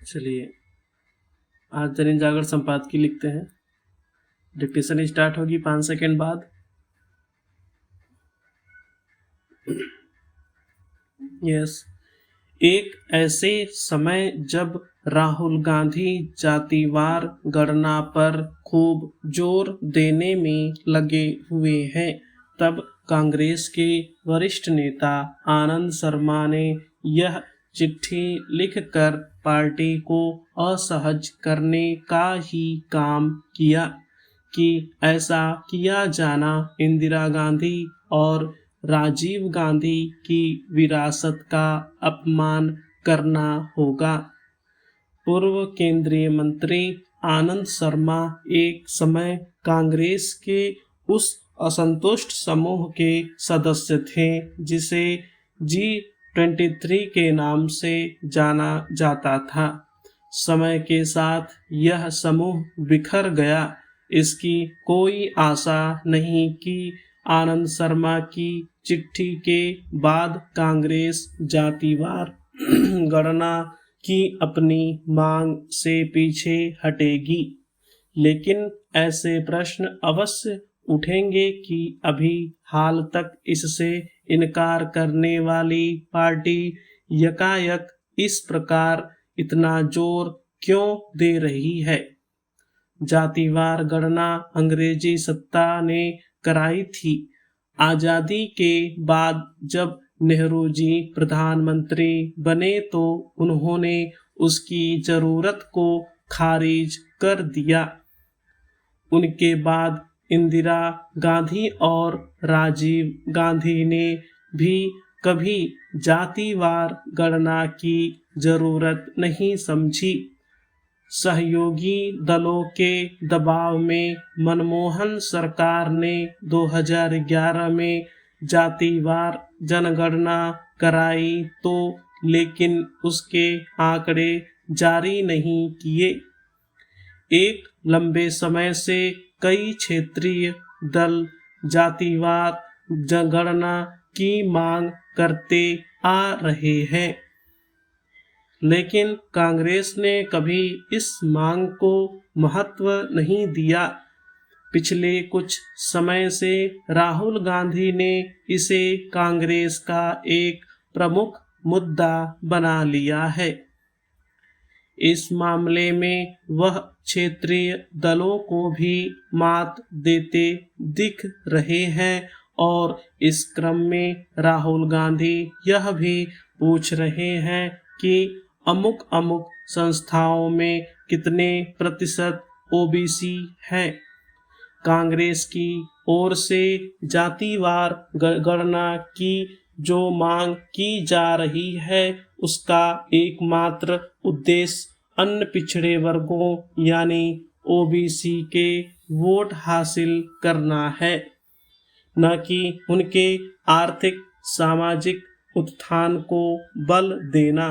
चलिए आज दैनिक जागरण संपादकीय लिखते हैं। डिक्टेशन स्टार्ट होगी 5 सेकंड बाद। यस। एक ऐसे समय जब राहुल गांधी जातिवार गणना पर खूब जोर देने में लगे हुए हैं, तब कांग्रेस के वरिष्ठ नेता आनंद शर्मा ने यह चिट्ठी लिखकर पार्टी को असहज करने का ही काम किया कि ऐसा किया जाना इंदिरा गांधी और राजीव गांधी की विरासत का अपमान करना होगा। पूर्व केंद्रीय मंत्री आनंद शर्मा एक समय कांग्रेस के उस असंतुष्ट समूह के सदस्य थे जिसे G23 के नाम से जाना जाता था। समय के साथ यह समूह बिखर गया। इसकी कोई आशा नहीं कि आनंद शर्मा की चिट्ठी के बाद कांग्रेस जातिवार गणना की अपनी मांग से पीछे हटेगी, लेकिन ऐसे प्रश्न अवश्य उठेंगे कि अभी हाल तक इससे इनकार करने वाली पार्टी यकायक इस प्रकार इतना जोर क्यों दे रही है। जातिवार गणना अंग्रेजी सत्ता ने कराई थी। आजादी के बाद जब नेहरू जी प्रधानमंत्री बने तो उन्होंने उसकी जरूरत को खारिज कर दिया। उनके बाद इंदिरा गांधी और राजीव गांधी ने भी कभी जातिवार गणना की जरूरत नहीं समझी। सहयोगी दलों के दबाव में मनमोहन सरकार ने 2011 में जातिवार जनगणना कराई तो लेकिन उसके आंकड़े जारी नहीं किए। एक लंबे समय से कई क्षेत्रीय दल जातिवार जनगणना की मांग करते आ रहे हैं, लेकिन कांग्रेस ने कभी इस मांग को महत्व नहीं दिया। पिछले कुछ समय से राहुल गांधी ने इसे कांग्रेस का एक प्रमुख मुद्दा बना लिया है। इस मामले में वह क्षेत्रीय दलों को भी मात देते दिख रहे हैं और इस क्रम में राहुल गांधी यह भी पूछ रहे हैं कि अमुक अमुक संस्थाओं में कितने प्रतिशत ओबीसी हैं। कांग्रेस की ओर से जातिवार गणना की जो मांग की जा रही है उसका एकमात्र उद्देश्य अन्य पिछड़े वर्गों यानी ओबीसी के वोट हासिल करना है, न कि उनके आर्थिक सामाजिक उत्थान को बल देना।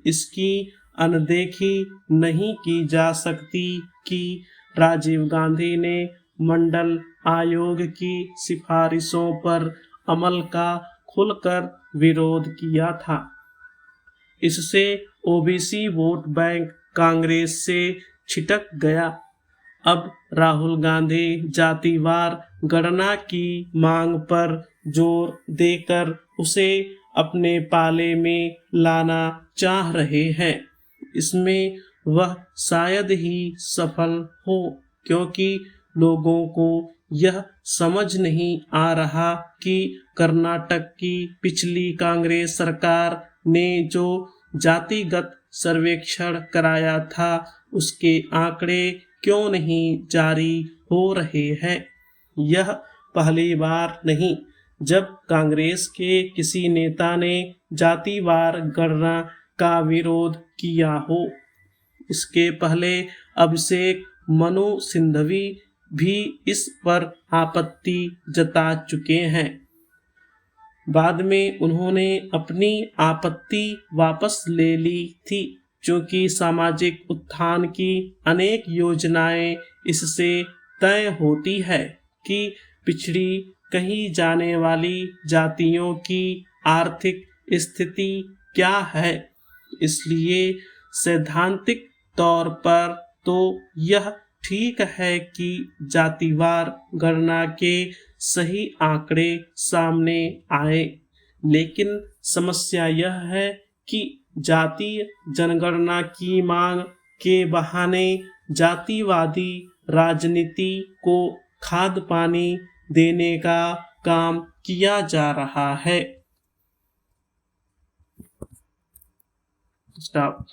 इसकी अनदेखी नहीं की जा सकती कि राजीव गांधी ने मंडल आयोग की सिफारिशों पर अमल का खुलकर विरोध किया था। इससे ओबीसी वोट बैंक कांग्रेस से छिटक गया। अब राहुल गांधी जातिवार गणना की मांग पर जोर देकर उसे अपने पाले में लाना चाह रहे हैं। इसमें वह शायद ही सफल हो, क्योंकि लोगों को यह समझ नहीं आ रहा कि कर्नाटक की पिछली कांग्रेस सरकार ने जो जातिगत सर्वेक्षण कराया था उसके आंकड़े क्यों नहीं जारी हो रहे हैं। यह पहली बार नहीं जब कांग्रेस के किसी नेता ने जातिवार गणना का विरोध किया हो। इसके पहले अभिषेक मनु सिंघवी भी इस पर आपत्ति जता चुके हैं। बाद में उन्होंने अपनी आपत्ति वापस ले ली थी, क्योंकि सामाजिक उत्थान की अनेक योजनाएं इससे तय होती है कि पिछड़ी कही जाने वाली जातियों की आर्थिक स्थिति क्या है। इसलिए सैद्धांतिक तौर पर तो यह ठीक है कि जातिवार गणना के सही आंकड़े सामने आए, लेकिन समस्या यह है कि जातीय जनगणना की मांग के बहाने जातिवादी राजनीति को खाद पानी देने का काम किया जा रहा है। स्टॉप।